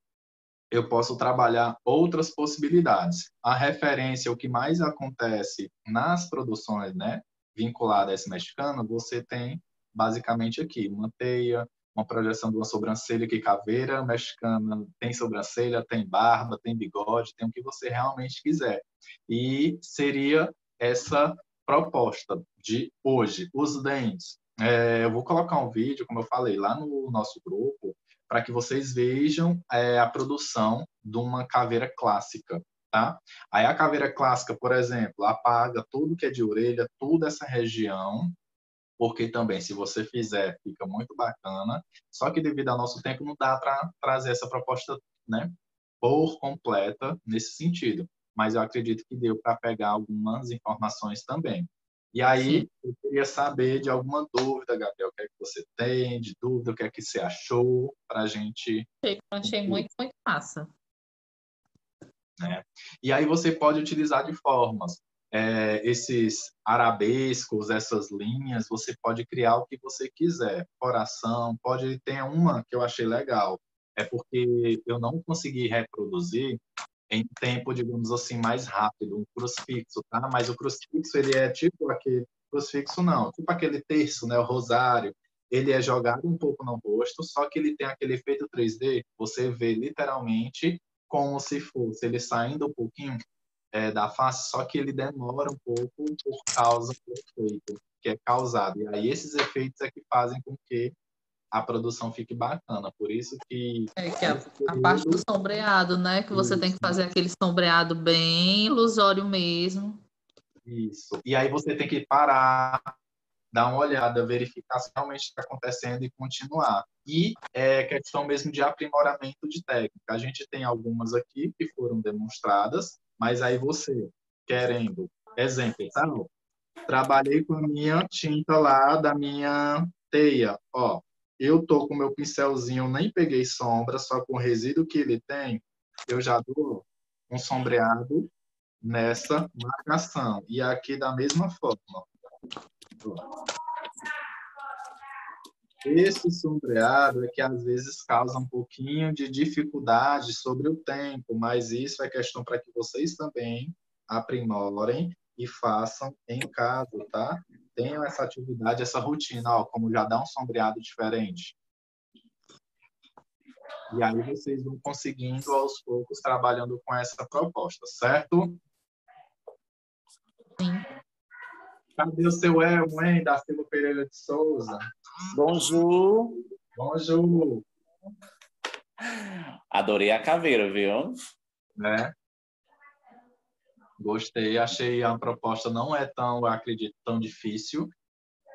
eu posso trabalhar outras possibilidades. A referência, o que mais acontece nas produções, né, vinculada a esse mexicano, você tem basicamente aqui uma teia, uma projeção de uma sobrancelha, que caveira mexicana tem sobrancelha, tem barba, tem bigode, tem o que você realmente quiser. E seria essa proposta de hoje, os dentes. Eu vou colocar um vídeo, como eu falei, lá no nosso grupo, para que vocês vejam a produção de uma caveira clássica, tá? Aí a caveira clássica, por exemplo, apaga tudo que é de orelha, toda essa região, porque também, se você fizer, fica muito bacana, só que devido ao nosso tempo não dá para trazer essa proposta, né, por completa nesse sentido. Mas eu acredito que deu para pegar algumas informações também. E Sim, aí, eu queria saber de alguma dúvida, Gabriel, o que é que você tem, de dúvida, o que é que você achou, para a gente achei concluir, muito, muito massa. né? E aí você pode utilizar de formas. Esses arabescos, essas linhas, você pode criar o que você quiser. Coração, pode ter uma que eu achei legal. É porque eu não consegui reproduzir em tempo, digamos assim, mais rápido, um crucifixo, tá? Mas o crucifixo, ele é tipo aquele crucifixo não, tipo aquele terço, né, o rosário. Ele é jogado um pouco no rosto, só que ele tem aquele efeito 3D, você vê literalmente como se fosse ele saindo um pouquinho da face, só que ele demora um pouco por causa do efeito que é causado. E aí esses efeitos é que fazem com que a produção fique bacana. Por isso que É que nesse a parte do período, sombreado, né? Que você tem que isso, fazer aquele sombreado bem ilusório mesmo. isso. E aí você tem que parar, dar uma olhada, verificar se realmente está acontecendo e continuar. E é questão mesmo de aprimoramento de técnica. A gente tem algumas aqui que foram demonstradas, mas aí você, querendo, exemplo, tá? Trabalhei com a minha tinta lá da minha teia, ó. eu tô com o meu pincelzinho, nem peguei sombra, só com o resíduo que ele tem, eu já dou um sombreado nessa marcação. E aqui da mesma forma. Esse sombreado é que às vezes causa um pouquinho de dificuldade sobre o tempo, mas isso é questão para que vocês também aprimorem e façam em casa, tá? Tenham essa atividade, essa rotina, ó, como já dá um sombreado diferente. E aí vocês vão conseguindo aos poucos trabalhando com essa proposta, certo? Sim. Cadê o seu Elmo, hein, da Silva Pereira de Souza? Bonjour. Bonjour. Adorei a caveira, viu? Né? Gostei, achei a proposta não é tão, eu acredito, tão difícil.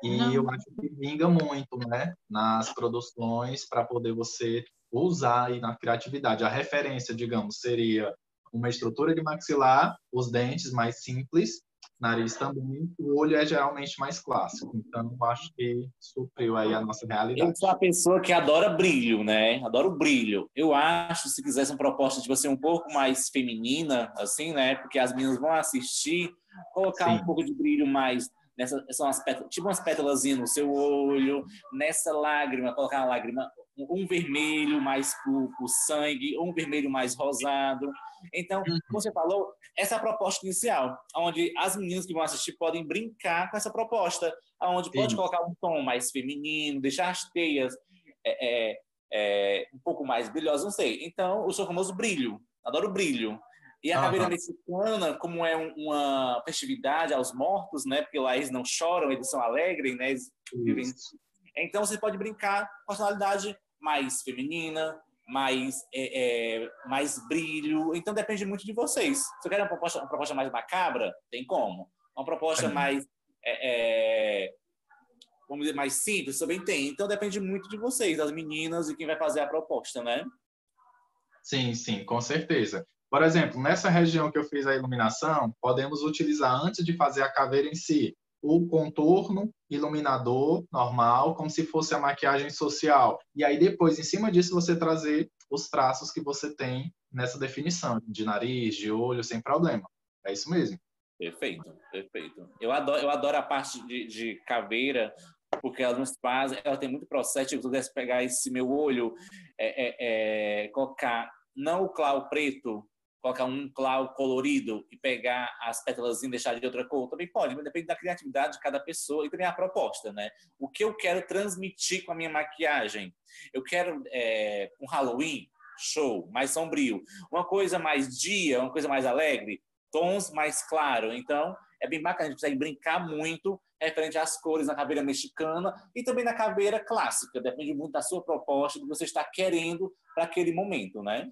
E Não. eu acho que vinga muito, né, nas produções para poder você usar aí na criatividade. A referência, digamos, seria uma estrutura de maxilar, os dentes mais simples, nariz também, o olho é geralmente mais clássico. Então, eu acho que supriu aí a nossa Eu realidade. sou uma pessoa que adora brilho, né? Adoro brilho. Eu acho, se quisesse uma proposta tipo assim, um pouco mais feminina, assim, né? Porque as meninas vão assistir, colocar Sim. um pouco de brilho mais são as pétalas, tipo umas pétalas no seu olho, nessa lágrima, colocar uma lágrima, um vermelho mais pro sangue, um vermelho mais rosado. Então, como você falou, essa é a proposta inicial, onde as meninas que vão assistir podem brincar com essa proposta, onde pode colocar um tom mais feminino, deixar as teias um pouco mais brilhosas, não sei. Então, o seu famoso brilho. Adoro brilho. E a caveira mexicana, como é uma festividade aos mortos, né? Porque lá eles não choram, eles são alegres, né? Eles vivem... Então, você pode brincar com a tonalidade mais feminina, mais brilho. Então, depende muito de vocês. Se você quer uma proposta mais macabra, tem como. Uma proposta mais... vamos dizer, mais simples, também tem. Então, depende muito de vocês, das meninas e quem vai fazer a proposta, né? Sim, sim, com certeza. Por exemplo, nessa região que eu fiz a iluminação, podemos utilizar, antes de fazer a caveira em si, o contorno iluminador normal, como se fosse a maquiagem social. E aí depois, em cima disso, você trazer os traços que você tem nessa definição, de nariz, de olho, sem problema. É isso mesmo. Perfeito, perfeito. Eu adoro a parte de caveira, porque ela nos faz, ela tem muito processo. Se eu pudesse pegar esse meu olho, colocar não o clau preto, colocar um clau colorido e pegar as pétalas e deixar de outra cor, também pode, mas depende da criatividade de cada pessoa e também a proposta, né? O que eu quero transmitir com a minha maquiagem? Eu quero um Halloween, show, mais sombrio. Uma coisa mais dia, uma coisa mais alegre, tons mais claros. Então, é bem bacana, a gente consegue brincar muito referente às cores na caveira mexicana e também na caveira clássica. Depende muito da sua proposta, do que você está querendo para aquele momento, né?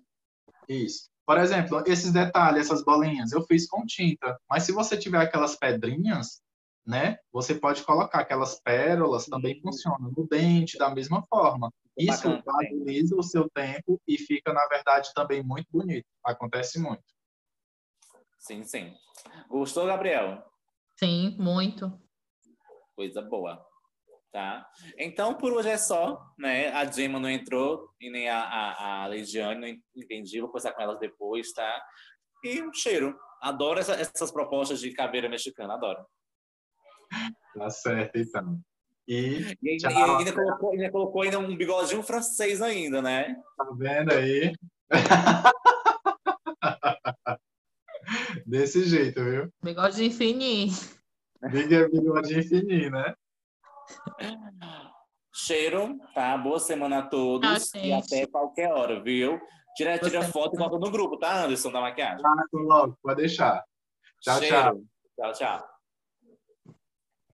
Isso. Por exemplo, esses detalhes, essas bolinhas, eu fiz com tinta. Mas se você tiver aquelas pedrinhas, né, você pode colocar aquelas pérolas, também funciona no dente, da mesma forma. Isso agiliza o seu tempo e fica, na verdade, também muito bonito. Acontece muito. Sim, sim. Gostou, Gabriel? Sim, muito. Coisa boa. Tá? Então, por hoje é só, né? A Gemma não entrou e nem a Leidiane, não entendi. Vou conversar com elas depois, tá? E um cheiro. Adoro essas propostas de caveira mexicana, adoro. Tá certo, então. E ainda colocou ainda um bigodinho francês ainda, né? Tá vendo aí? Desse jeito, viu? Bigodinho fininho. Bigodinho fininho, né? Cheiro, tá? Boa semana a todos e até qualquer hora, viu? Tira foto e volta no grupo, tá, Anderson, da maquiagem? Logo, pode deixar. Tchau, Cheiro. tchau. Tchau, tchau.